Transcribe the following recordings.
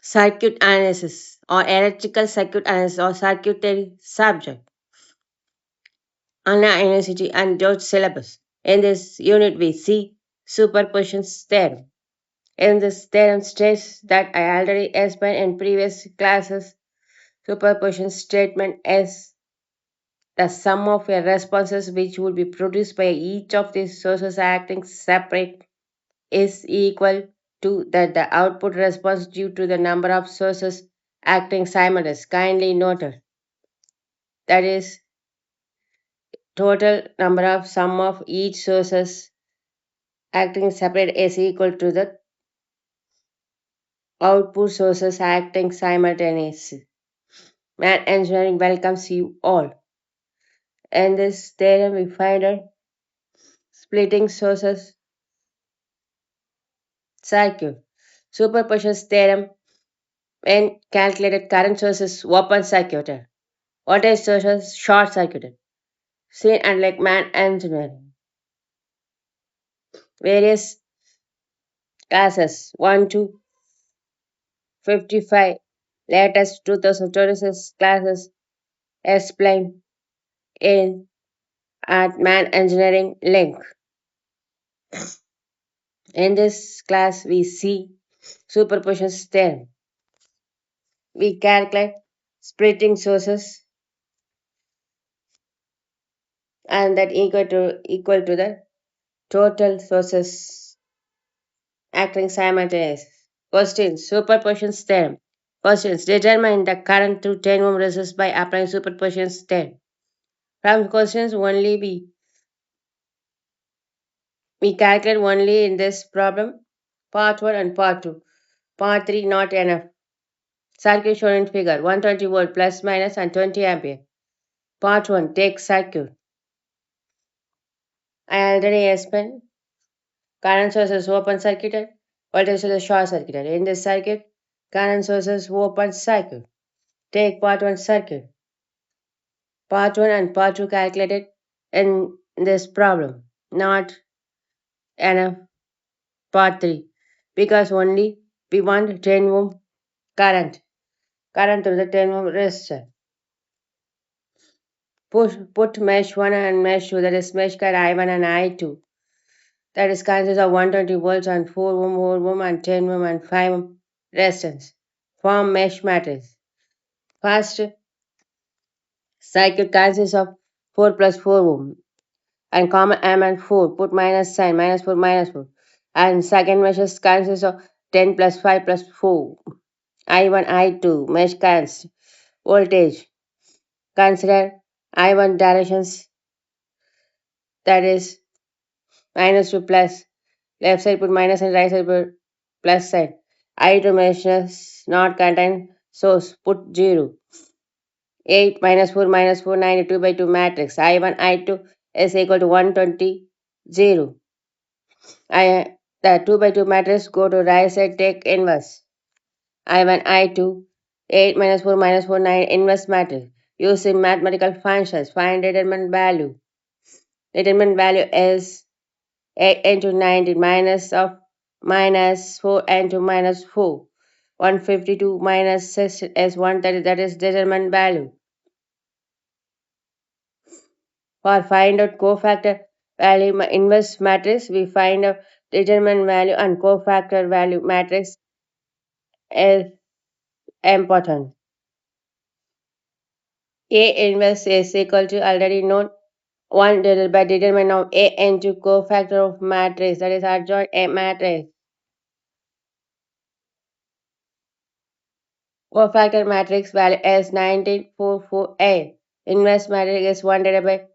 circuit analysis or electrical circuit analysis or circuitry subject Anna University and George syllabus. In this unit we see superposition theorem. In this theorem states that I already explained in previous classes, superposition statement is the sum of your responses which would be produced by each of these sources acting separate is equal to the output response due to the number of sources acting simultaneously. Kindly noted that is total number of sum of each sources acting separate is equal to the output sources acting simultaneously. Math engineering welcomes you all. In this theorem, we find out splitting sources circuit. Superposition theorem when calculated current sources open circuited. Voltage sources short circuited. Seen and like man engineering. Various classes 1 to 55 latest 2026 classes explained in at man engineering link. In this class we see superposition theorem. We calculate splitting sources and that equal to the total sources acting simultaneously. Questions. Superposition theorem. Questions. Determine the current through 10 ohm resistors by applying superposition theorem. From questions only we calculate only in this problem part 1 and part 2. Part 3 not enough. Circuit shown in figure 120 volt plus minus and 20 ampere. Part 1 take circuit. I already explained current source is open circuited, voltage source is short circuited. In this circuit, current source is open circuit. Take part 1 circuit. Part 1 and part 2 calculated in this problem. Not enough part 3 because only we want 10 ohm current. Current through the 10 ohm resistor. Put mesh 1 and mesh 2, that is mesh current I1 and I2. That is consists of 120 volts and 4 ohm, 4 ohm and 10 ohm and 5 ohm resistance. Form mesh matrix. First circuit consists of 4 plus 4 ohm and common M and 4. Put minus sign, minus 4, minus 4. And second mesh consists of 10 plus 5 plus 4. I1, I2. Mesh currents. Voltage. Consider I1 directions, that is minus to plus. Left side put minus and right side put plus sign. I2 measures not contain source, put 0. 8 minus 4 minus 4, 92 by 2 matrix. I1, I2 is equal to 120, 0. The 2 by 2 matrix go to right side, take inverse. I1, I2, 8 minus 4 minus 4, 9 inverse matrix. Using mathematical functions, find determinant value. Determinant value is 8 into 90 minus of minus 4 into minus 4. 152 minus 6 is 130, that is determinant value. For find out cofactor value inverse matrix, we find out determinant value and cofactor value matrix is important. A inverse is equal to already known 1 divided by determinant of A into cofactor of matrix, that is adjoint A matrix. Cofactor matrix value is 19448. Inverse matrix is 1 divided by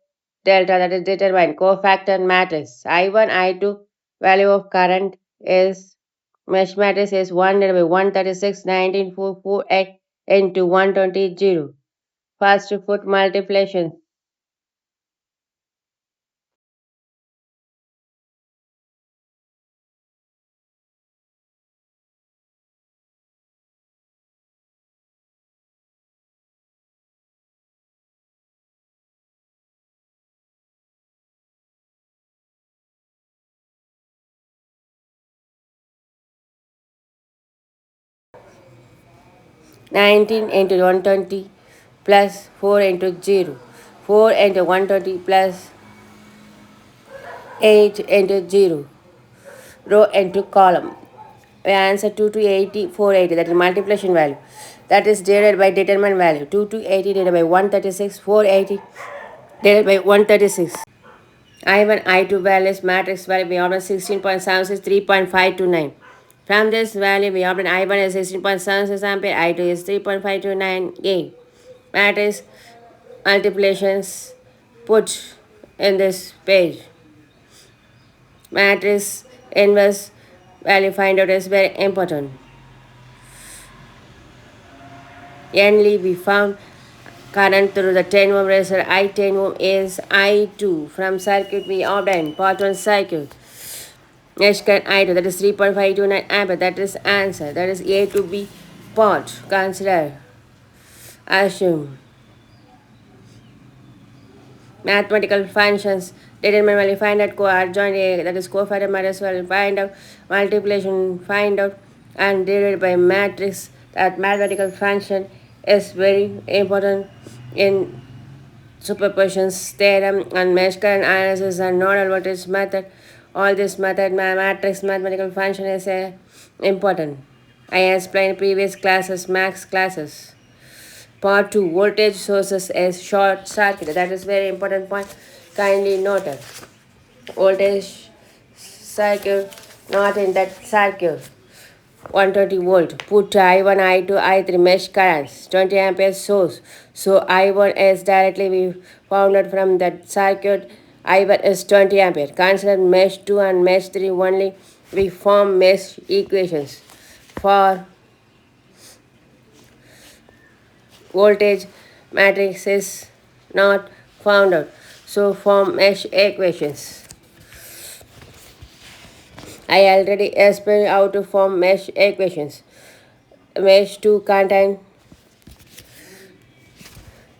delta, that is determined. Cofactor matrix I1, I2 value of current is mesh matrix is 1 divided by 136, 19448 into 120, 0. First put multiplication. 19 into 120 plus 4 into 0. 4 into 120 plus 8 into 0. Row into column. We answer 2 to 80, 480. That is multiplication value. That is divided by determinant value. 2 to 80 divided by 136, 480 divided by 136. I1, I2 values, matrix value, we obtain 16.76, 3.529. From this value, we obtain I1 is 16.76 ampere, I2 is 3.529 A. Matrix multiplications put in this page. Matrix inverse value find out is very important. Only we found current through the 10 ohm resistor I10 ohm is I2. From circuit we obtain part 1 circuit. Mesh current I2 that is 3.529 ampere. That is answer. That is A to B part. Consider. Assume. Mathematical functions. Determine value. Find out co-adjoint A. That is cofactor matrix value. Find out multiplication. Find out and divided by matrix. That mathematical function is very important in superposition theorem and mesh current analysis and nodal voltage method. All this method matrix mathematical function is important. I explained previous classes, max classes. Part 2 voltage sources is short circuit. That is very important point. Kindly note it. Voltage circuit not in that circuit. 120 volt. Put I1, I2, I3 mesh currents, 20 ampere source. So I1 is directly we found out from that circuit. I1 is 20 ampere. Consider mesh 2 and mesh 3 only. We form mesh equations for voltage matrix is not found out. So form mesh equations. I already explained how to form mesh equations. Mesh 2 contain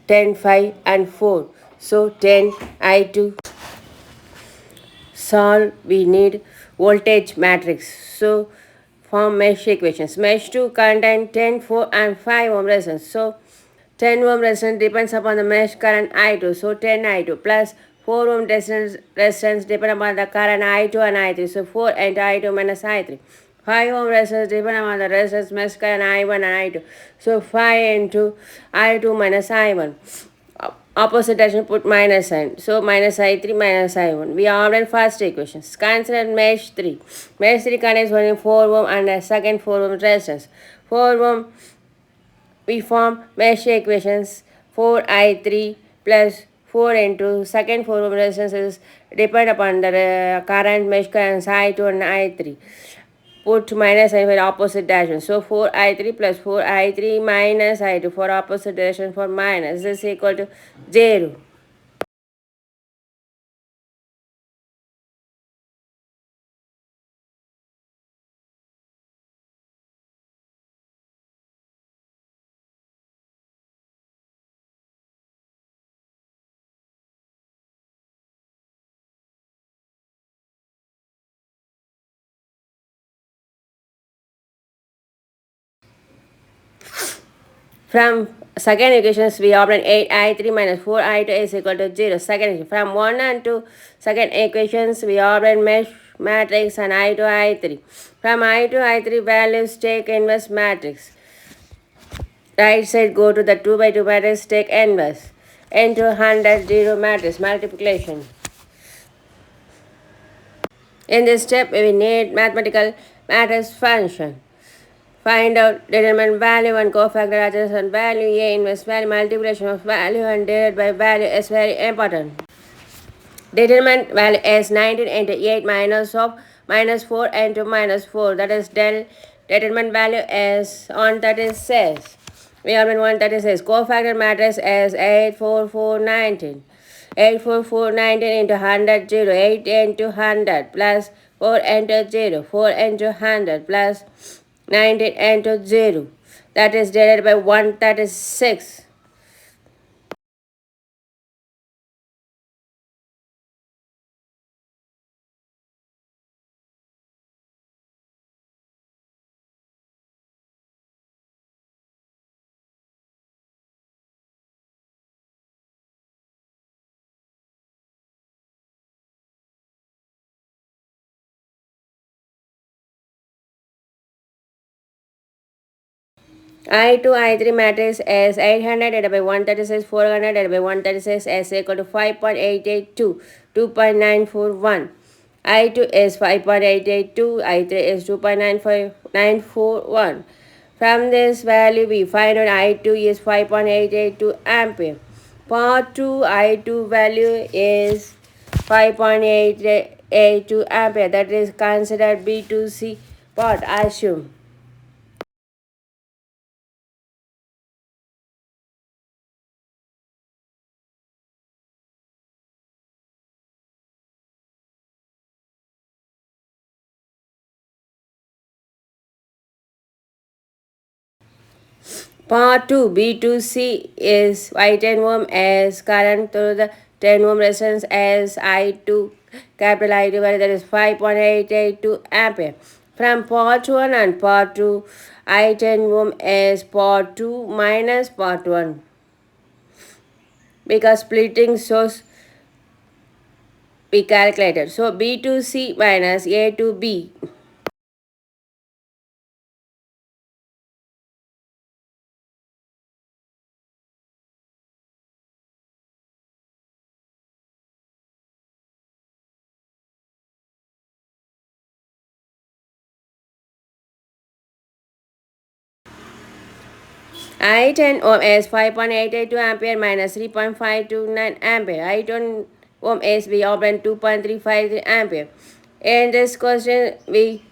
10, 5 and 4. So 10 I2 solve we need voltage matrix. So form mesh equations. Mesh 2 contain 10, 4 and 5 ohm resistance. So 10 ohm resistance depends upon the mesh current I2. So 10 I2 plus 4 ohm resistance depends upon the current I2 and I3. So 4 into I2 minus I3. 5 ohm resistance depends upon the resistance mesh current I1 and I2. So 5 into I2 minus I1. Opposite direction put minus sign. So minus I3 minus I1. We obtain first equations. Consider mesh 3. Mesh 3 contains only 4 ohm and a second 4 ohm resistance. 4 ohm we form mesh equations. 4I3 plus 4 into second 4 ohm resistance is depend upon the current mesh currents I2 and I3. Put minus sign for opposite direction. So 4I3 plus 4I3 minus I2 for opposite direction for minus is equal to 0. From second equations, we obtain 8I3 minus 4I2 is equal to 0. Second equation. From 1 and 2 second equations, we obtain mesh matrix and I2, I3. From I2, I3 values take inverse matrix. Right side go to the 2 by 2 matrix, take inverse. Into 100, 0 matrix, multiplication. In this step, we need mathematical matrix function. Find out determine value and cofactor adjacent value, A inverse value, multiplication of value and divided by value is very important. Determine value is 19 into 8 minus of minus 4 into minus 4. That is del. Determine value is 136. We have been 136. Cofactor matrix is 8, 4, 4, 19. 8, 4, 4, 19 into 100, 0. 8 into 100 plus 4 into 0. 4 into 100 plus 19 into 0. That is divided by 136. I2, I3 matrix is 800 divided by 136, 400 divided by 136 is equal to 5.882, 2.941. I2 is 5.882, I3 is 2.941. From this value, we find out I2 is 5.882 ampere. Part 2, I2 value is 5.882 ampere. That is considered B2C part, assume. Part 2 B2C is I10 ohm as current through the 10 ohm resistance as I2 capital I2 value, that is 5.882 ampere. From part 1 and part 2, I10 ohm is part 2 minus part 1 because splitting source we calculated. So B2C minus A to B. I10 ohm is 5.882 ampere minus 3.529 ampere. I10 ohm is V open 2.353 ampere. In this question, we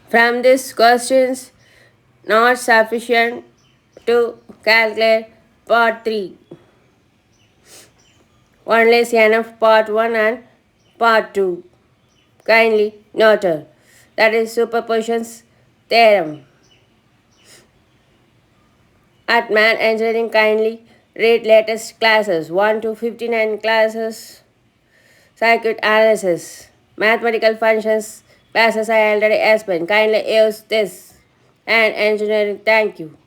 from this questions not sufficient to calculate part 3. Only enough part 1 and part 2. Kindly noted. That is superposition's theorem. At Math Engineering, kindly read latest classes 1 to 59 classes, circuit analysis, mathematical functions classes I already explained. Kindly use this and engineering. Thank you.